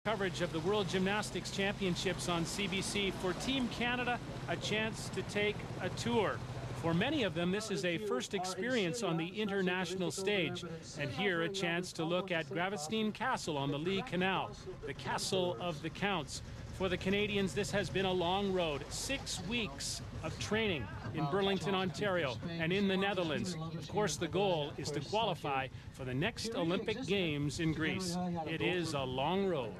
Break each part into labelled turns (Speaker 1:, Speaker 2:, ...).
Speaker 1: Coverage of the World Gymnastics Championships on CBC. For Team Canada, a chance to take a tour. For many of them, this is a first experience on the international stage. And here, a chance to look at Gravesteen Castle on the Lee Canal, the castle of the Counts. For the Canadians, this has been a long road. 6 weeks of training in Burlington, Ontario, and in the Netherlands. Of course, the goal is to qualify for the next Olympic Games in Greece. It is a long road.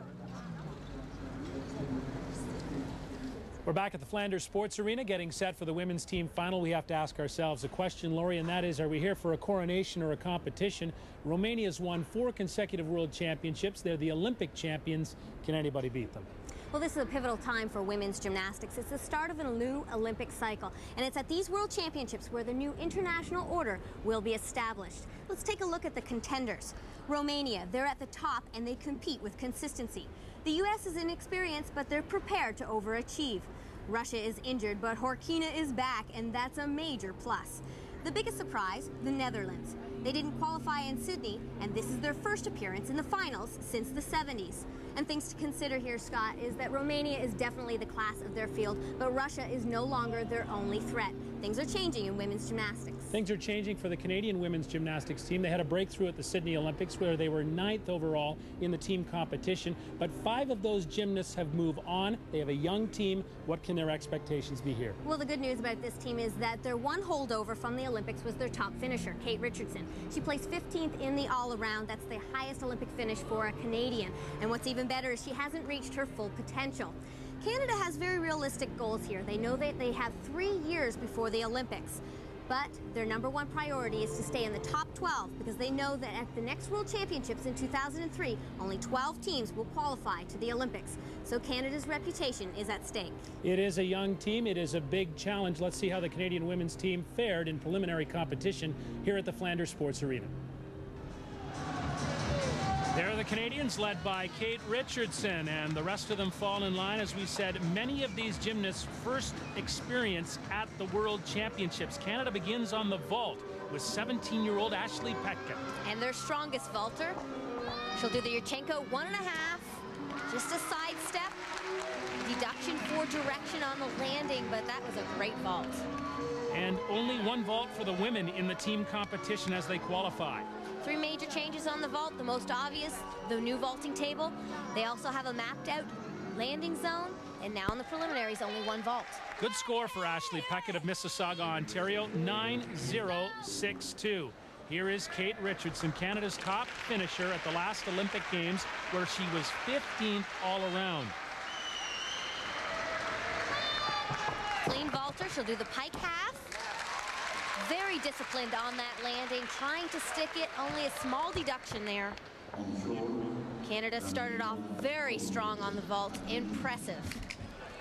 Speaker 1: We're back at the Flanders Sports Arena getting set for the women's team final. We have to ask ourselves a question, Laurie, and that is, are we here for a coronation or a competition? Romania's won 4 consecutive world championships. They're the Olympic champions. Can anybody beat them?
Speaker 2: Well, this is a pivotal time for women's gymnastics. It's the start of a new Olympic cycle, and it's at these World Championships where the new international order will be established. Let's take a look at the contenders. Romania, they're at the top, and they compete with consistency. The U.S. is inexperienced, but they're prepared to overachieve. Russia is injured, but Horkina is back, and that's a major plus. The biggest surprise, the Netherlands. They didn't qualify in Sydney, and this is their first appearance in the finals since the 70s. And things to consider here, Scott, is that Romania is definitely the class of their field, but Russia is no longer their only threat. Things are changing in women's gymnastics. Things
Speaker 1: are changing for the Canadian women's gymnastics team. They had a breakthrough at the Sydney Olympics where they were 9th overall in the team competition, but 5 of those gymnasts have moved on. They have a young team. What can their expectations be here?
Speaker 2: Well, the good news about this team is that their one holdover from the Olympics was their top finisher, Kate Richardson. She placed 15th in the all-around. That's the highest Olympic finish for a Canadian. And what's even better is she hasn't reached her full potential. Canada has very realistic goals here. They know that they have 3 years before the Olympics. But their #1 priority is to stay in the top 12 because they know that at the next World Championships in 2003, only 12 teams will qualify to the Olympics. So Canada's reputation is at stake.
Speaker 1: It is a young team. It is a big challenge. Let's see how the Canadian women's team fared in preliminary competition here at the Flanders Sports Arena. There are the Canadians led by Kate Richardson, and the rest of them fall in line. As we said, many of these gymnasts' first experience at the World Championships. Canada begins on the vault with 17-year-old Amelie Peckett.
Speaker 2: And their strongest vaulter, she'll do the Yurchenko 1.5, just a side step, deduction for direction on the landing, but that was a great vault.
Speaker 1: And only 1 vault for the women in the team competition as they qualify.
Speaker 2: 3 major changes on the vault. The most obvious, the new vaulting table. They also have a mapped out landing zone. And now in the preliminaries, only 1 vault.
Speaker 1: Good score for Amelie Peckett of Mississauga, Ontario, 9.062. Here is Kate Richardson, Canada's top finisher at the last Olympic Games, where she was 15th all around.
Speaker 2: Clean vaulter, she'll do the pike half. Very disciplined on that landing, trying to stick it, only a small deduction there. Canada started off very strong on the vault, impressive.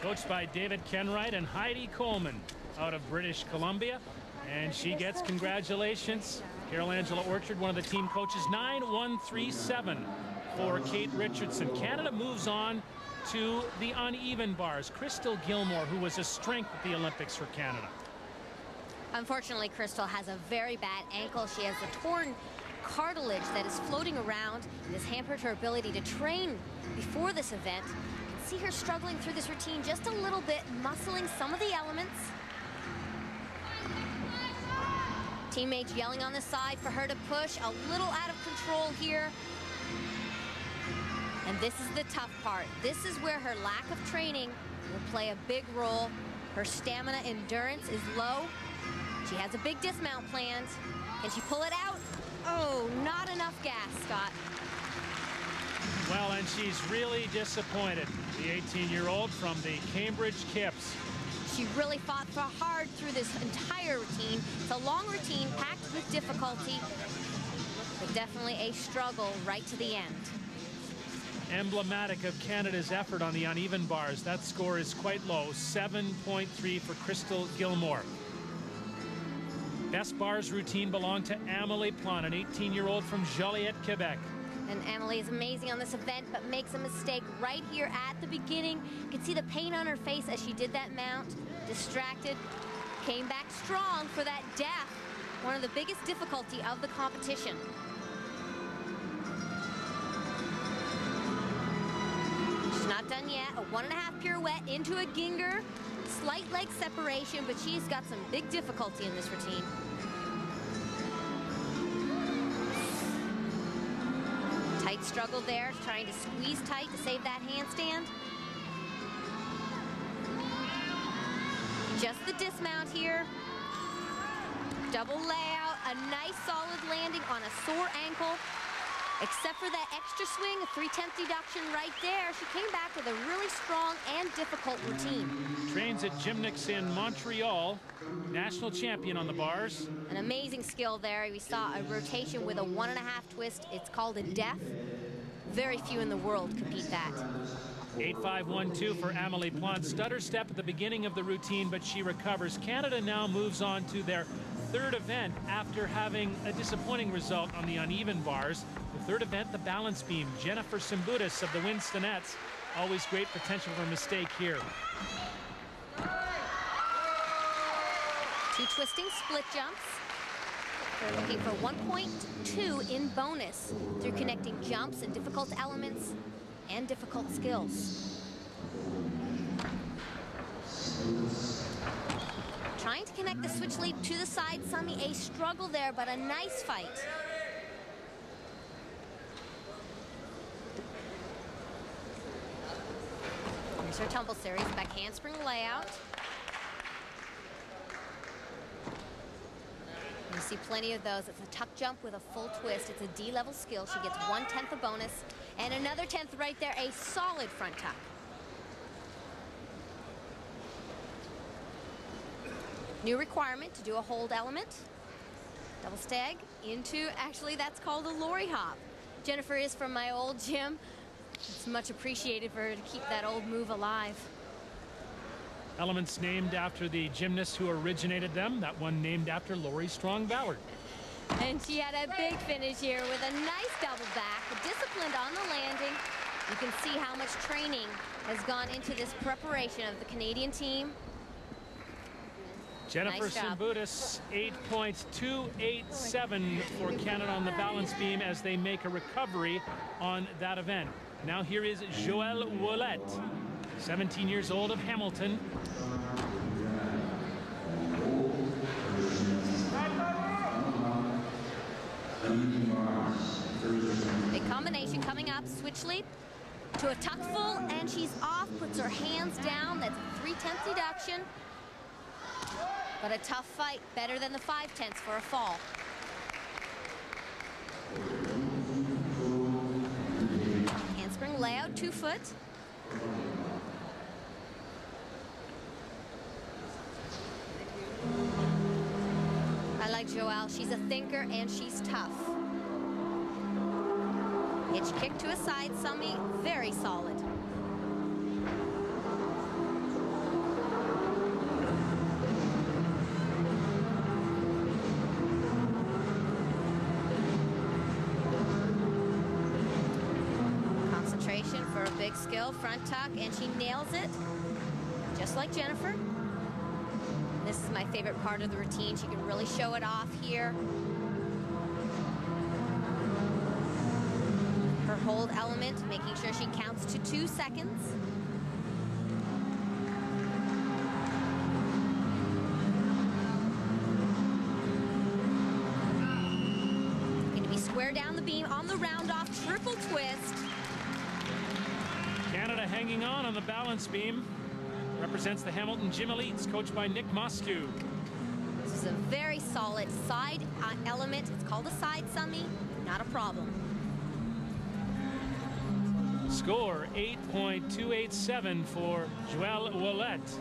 Speaker 1: Coached by David Kenwright and Heidi Coleman out of British Columbia, and she gets congratulations. Carol Angela Orchard, one of the team coaches, 9.137 for Kate Richardson. Canada moves on to the uneven bars. Crystal Gilmore, who was a strength at the Olympics for Canada.
Speaker 2: Unfortunately, Crystal has a very bad ankle. She has a torn cartilage that is floating around and has hampered her ability to train before this event. You can see her struggling through this routine just a little bit, muscling some of the elements. Teammates yelling on the side for her to push, a little out of control here. And this is the tough part. This is where her lack of training will play a big role. Her stamina endurance is low. She has a big dismount planned. Can she pull it out? Oh, not enough gas, Scott.
Speaker 1: Well, and she's really disappointed. The 18-year-old from the Cambridge Kips.
Speaker 2: She really fought hard through this entire routine. It's a long routine packed with difficulty, but definitely a struggle right to the end.
Speaker 1: Emblematic of Canada's effort on the uneven bars. That score is quite low, 7.3 for Crystal Gilmore. Best bars routine belonged to Amelie Plante, an 18-year-old from Joliette, Quebec.
Speaker 2: And Amelie is amazing on this event, but makes a mistake right here at the beginning. You can see the pain on her face as she did that mount. Distracted, came back strong for that death. One of the biggest difficulty of the competition. Not done yet. A 1.5 pirouette into a ginger. Slight leg separation, but she's got some big difficulty in this routine. Tight struggle there, trying to squeeze tight to save that handstand. Just the dismount here. Double layout, a nice solid landing on a sore ankle. Except for that extra swing, a 3/10 deduction right there. She came back with a really strong and difficult routine.
Speaker 1: Trains at Gymnastics in Montreal. National champion on the bars.
Speaker 2: An amazing skill there. We saw a rotation with a 1.5 twist. It's called a death. Very few in the world compete that.
Speaker 1: 8-5-1-2 for Amelie Plante. Stutter step at the beginning of the routine, but she recovers. Canada now moves on to their third event after having a disappointing result on the uneven bars. The third event, the balance beam. Jennifer Simbhudas of the Winstonettes. Always great potential for a mistake here.
Speaker 2: 2 twisting split jumps. They're looking for 1.2 in bonus through connecting jumps and difficult elements and difficult skills. Trying to connect the switch leap to the side, Sumi. A struggle there, but a nice fight. Here's her tumble series, back handspring layout. You see plenty of those. It's a tuck jump with a full twist. It's a D-level skill. She gets 1/10 a bonus, and another 10th right there, a solid front tuck. New requirement to do a hold element. Double stag into, actually that's called a lorry hop. Jennifer is from my old gym. It's much appreciated for her to keep that old move alive.
Speaker 1: Elements named after the gymnasts who originated them. That one named after Lori Strong-Ballard.
Speaker 2: And she had a big finish here with a nice double back, disciplined on the landing. You can see how much training has gone into this preparation of the Canadian team.
Speaker 1: Jennifer
Speaker 2: Nice job.
Speaker 1: Simbhudas, 8.287 for Canada on the balance beam as they make a recovery on that event. Now here is Joelle Ouelette, 17 years old of Hamilton.
Speaker 2: Big combination coming up, switch leap to a tuck full, and she's off, puts her hands down. That's a 3/10 deduction. But a tough fight, better than the 5/10 for a fall. Handspring layout, 2 foot. I like Joelle. She's a thinker and she's tough. Hitch kick to a side, Sumi, very solid. Concentration for a big skill, front tuck, and she nails it, just like Jennifer. This is my favorite part of the routine. She can really show it off here. Her hold element, making sure she counts to 2 seconds. Going to be square down the beam on the round off, triple twist.
Speaker 1: Canada hanging on the balance beam. Represents the Hamilton Gym Elites, coached by Nick Moscu.
Speaker 2: This is a very solid side element. It's called a side Sumi, not a problem.
Speaker 1: Score 8.287 for Joelle Ouelette.